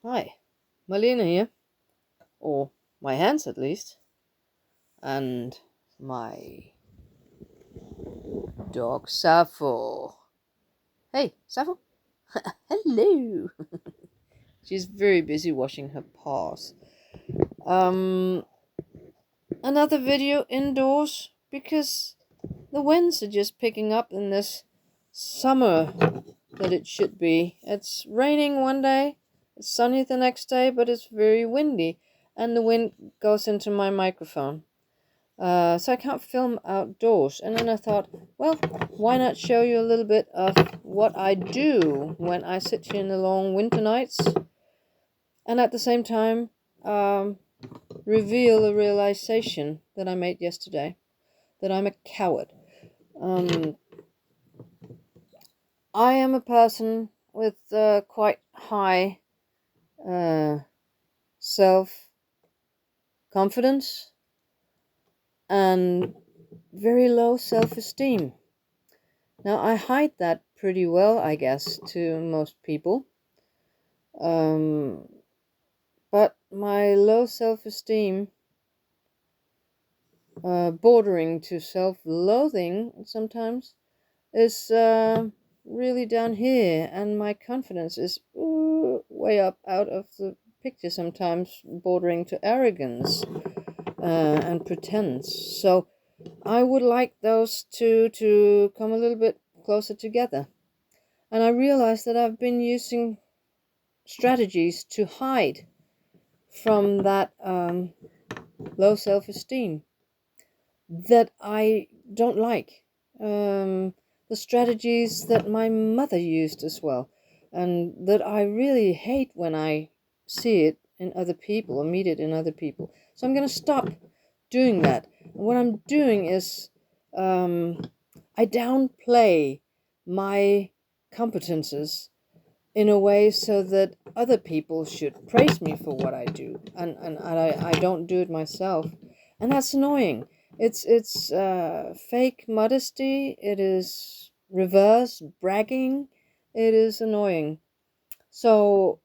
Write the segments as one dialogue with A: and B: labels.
A: Hi, Marlena here, or my hands at least, and my dog Sappho. Hey, Sappho! Hello! She's very busy washing her paws. Um, Another video indoors because the winds are just picking up in this summer that it should be. It's raining one day, it's sunny the next day, but it's very windy, and the wind goes into my microphone. So I can't film outdoors. And then I thought, well, why not show you a little bit of what I do when I sit here in the long winter nights, and at the same time reveal a realization that I made yesterday, that I'm a coward. I am a person with quite high self confidence and very low self esteem. Now, I hide that pretty well, I guess, to most people. But my low self esteem, bordering to self loathing sometimes, is really down here, and my confidence is way up out of the picture sometimes, bordering to arrogance and pretense. So I would like those two to come a little bit closer together. And I realized that I've been using strategies to hide from that low self-esteem that I don't like. The strategies that my mother used as well, and that I really hate when I see it in other people or meet it in other people. So I'm going to stop doing that. And what I'm doing is I downplay my competences in a way so that other people should praise me for what I do, and I don't do it myself, and that's annoying. It's fake modesty. It is reverse bragging. It is annoying. So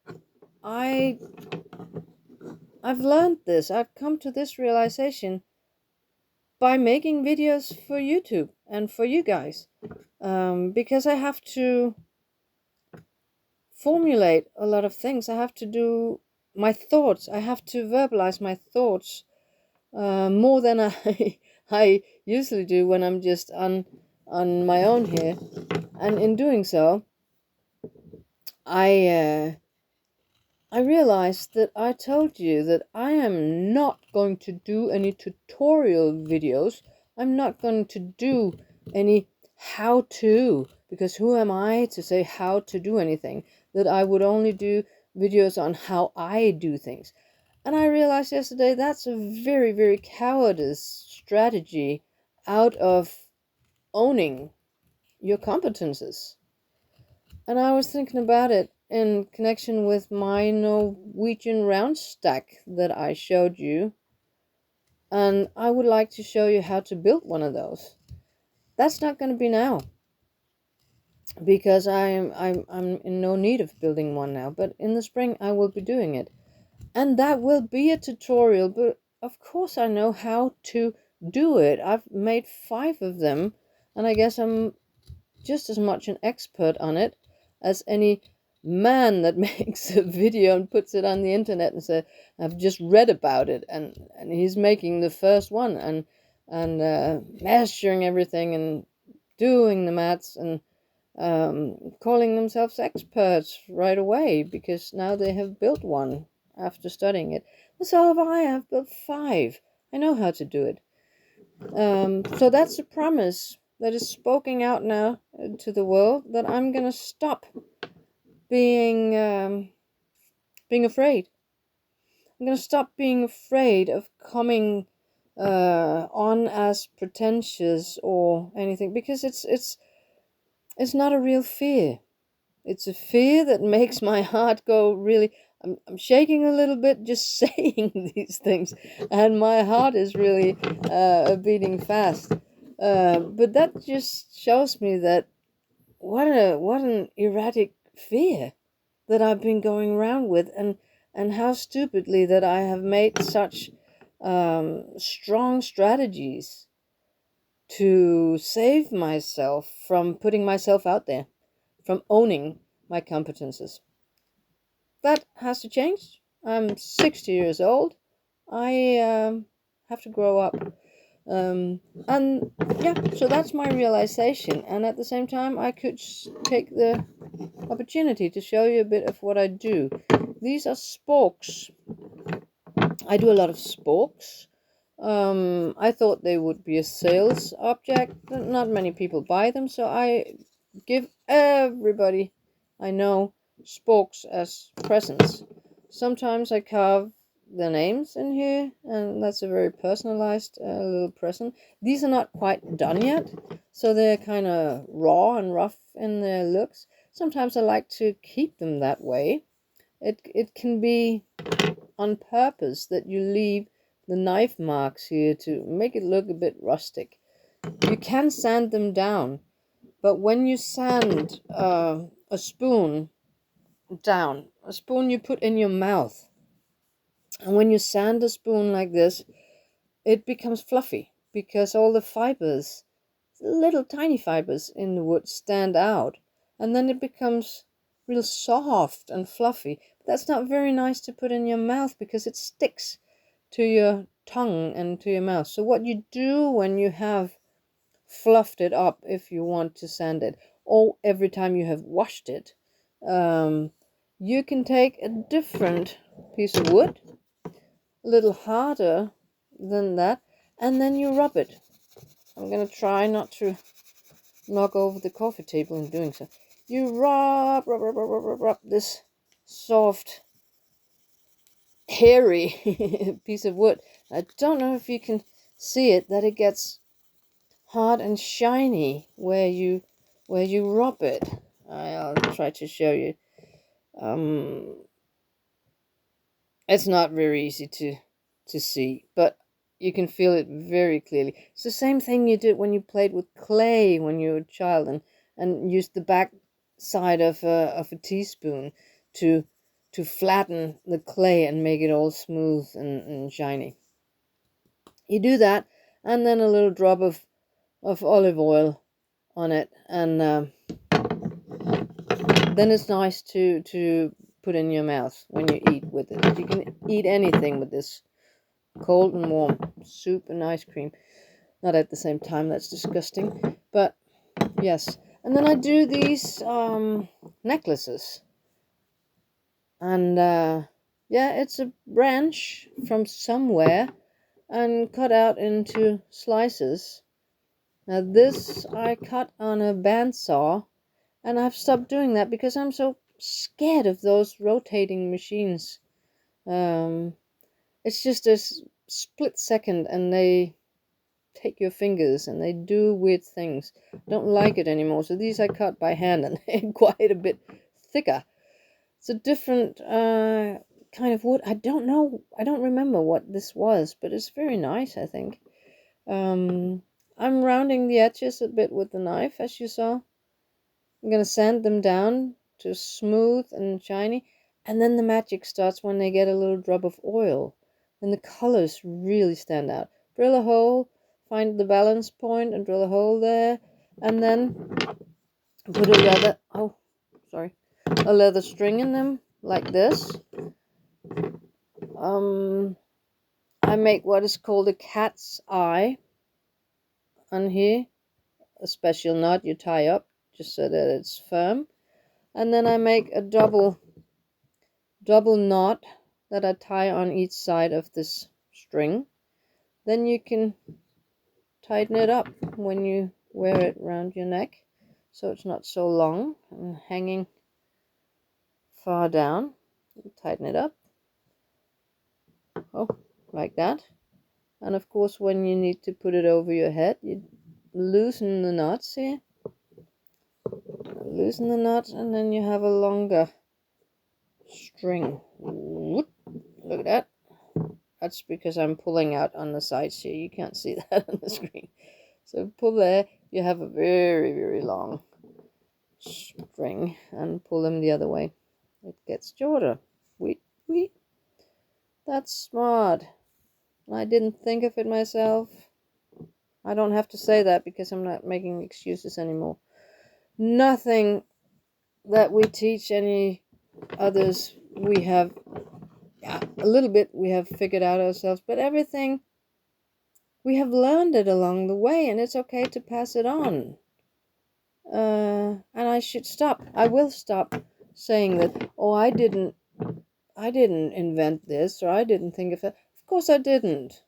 A: I I've learned this. I've come to this realization by making videos for YouTube and for you guys, because I have to formulate a lot of things. I have to do my thoughts. I have to verbalize my thoughts more than I I usually do when I'm just on my own here. And in doing so, I realized that I told you that I am not going to do any tutorial videos. I'm not going to do any how to, because who am I to say how to do anything? That I would only do videos on how I do things. And I realized yesterday that's a very, very cowardice strategy out of owning your competences. And I was thinking about it in connection with my Norwegian round stack that I showed you. And I would like to show you how to build one of those. That's not going to be now, because I'm in no need of building one now. But in the spring I will be doing it. And that will be a tutorial, but of course I know how to do it. I've made 5 of them, and I guess I'm just as much an expert on it as any man that makes a video and puts it on the internet and says, I've just read about it, and he's making the first one and measuring everything and doing the maths and calling themselves experts right away because now they have built one after studying it. So have I. I've built 5. I know how to do it. So that's a promise that is spoken out now to the world, that I'm gonna stop being afraid. I'm gonna stop being afraid of coming on as pretentious or anything, because it's not a real fear. It's a fear that makes my heart go really. I'm shaking a little bit just saying these things, and my heart is really beating fast. But that just shows me that what an erratic fear that I've been going around with, and and how stupidly that I have made such strong strategies to save myself from putting myself out there, from owning my competences. That has to change. I'm 60 years old. I have to grow up. And yeah, so that's my realization. And at the same time, I could take the opportunity to show you a bit of what I do. These are sporks. I do a lot of sporks. I thought they would be a sales object. Not many people buy them, so I give everybody I know sporks as presents. Sometimes I carve the names in here, and that's a very personalized little present. These are not quite done yet, so they're kind of raw and rough in their looks. Sometimes I like to keep them that way. It can be on purpose that you leave the knife marks here to make it look a bit rustic. You can sand them down, but when you sand a spoon down, a spoon you put in your mouth, and when you sand a spoon like this, it becomes fluffy because all the fibers, little tiny fibers in the wood, stand out, and then it becomes real soft and fluffy. That's not very nice to put in your mouth because it sticks to your tongue and to your mouth. So what you do when you have fluffed it up, if you want to sand it, or every time you have washed it, you can take a different piece of wood, a little harder than that, and then you rub it. I'm going to try not to knock over the coffee table in doing so. You rub this soft, hairy piece of wood. I don't know if you can see it, that it gets hard and shiny where you rub it. I'll try to show you. It's not very easy to see, but you can feel it very clearly. It's the same thing you did when you played with clay when you were a child, and used the back side of a teaspoon to flatten the clay and make it all smooth and shiny. You do that, and then a little drop of olive oil on it, and then it's nice to put in your mouth when you eat with it. You can eat anything with this, cold and warm, soup and ice cream. Not at the same time, that's disgusting, but yes. And then I do these necklaces, and yeah, it's a branch from somewhere and cut out into slices. Now this I cut on a bandsaw, and I've stopped doing that because I'm so scared of those rotating machines. It's just a split second, and they take your fingers and they do weird things. Don't like it anymore. So these I cut by hand, and they're quite a bit thicker. It's a different kind of wood. I don't know. I don't remember what this was, but it's very nice, I think. I'm rounding the edges a bit with the knife, as you saw. I'm going to sand them down to smooth and shiny. And then the magic starts when they get a little drop of oil. And the colors really stand out. Drill a hole, find the balance point and drill a hole there. And then put a leather string in them, like this. I make what is called a cat's eye on here. A special knot you tie up just so that it's firm. And then I make a double knot that I tie on each side of this string. Then you can tighten it up when you wear it around your neck, so it's not so long and hanging far down. Tighten it up, like that. And of course, when you need to put it over your head, you loosen the knots here. Loosen the knot, and then you have a longer string. Look at that. That's because I'm pulling out on the sides here. You can't see that on the screen. So pull there. You have a very, very long string, and pull them the other way. It gets shorter. Wait. That's smart. I didn't think of it myself. I don't have to say that because I'm not making excuses anymore. Nothing that we teach any others we have, yeah, a little bit we have figured out ourselves, but everything we have learned it along the way, and it's okay to pass it on. And I will stop saying that, oh, I didn't invent this, or I didn't think of it. Of course I didn't.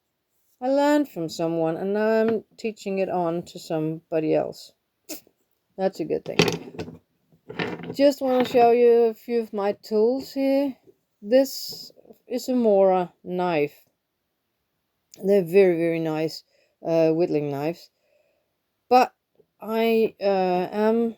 A: I learned from someone, and now I'm teaching it on to somebody else. That's a good thing. Just want to show you a few of my tools here. This is a Mora knife. They're very, very nice whittling knives. But I am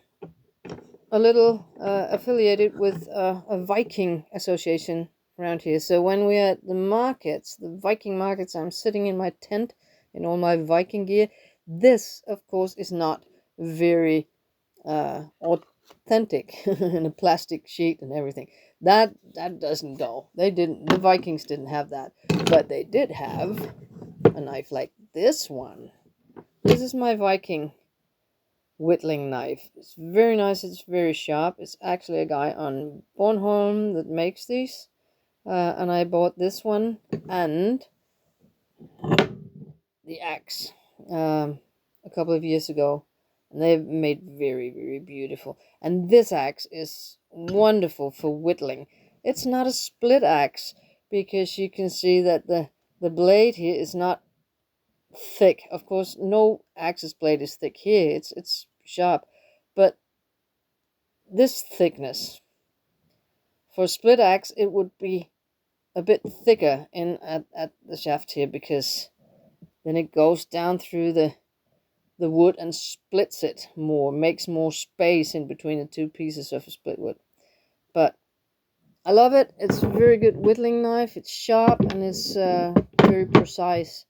A: a little affiliated with a Viking association around here. So when we're at the markets, the Viking markets, I'm sitting in my tent in all my Viking gear. This, of course, is not very authentic in a plastic sheet and everything. That doesn't go. The Vikings didn't have that, but they did have a knife like this one. This is my Viking whittling knife. It's very nice. It's very sharp. It's actually a guy on Bornholm that makes these, and I bought this one and the axe a couple of years ago, and they've made very, very beautiful. And this axe is wonderful for whittling. It's not a split axe because you can see that the blade here is not thick. Of course, no axe's blade is thick here. It's sharp, but this thickness for a split axe, it would be a bit thicker in at the shaft here, because then it goes down through the wood and splits it more, makes more space in between the two pieces of a split wood. But I love it. It's a very good whittling knife. It's sharp and it's very precise,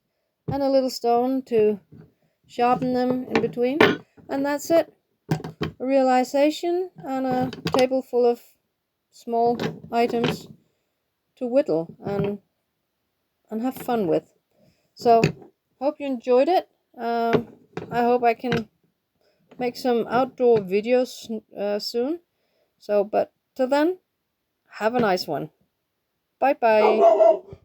A: and a little stone to sharpen them in between, and that's it. A realization and a table full of small items to whittle and have fun with. So hope you enjoyed it. I hope I can make some outdoor videos soon. So, but till then, have a nice one. Bye bye.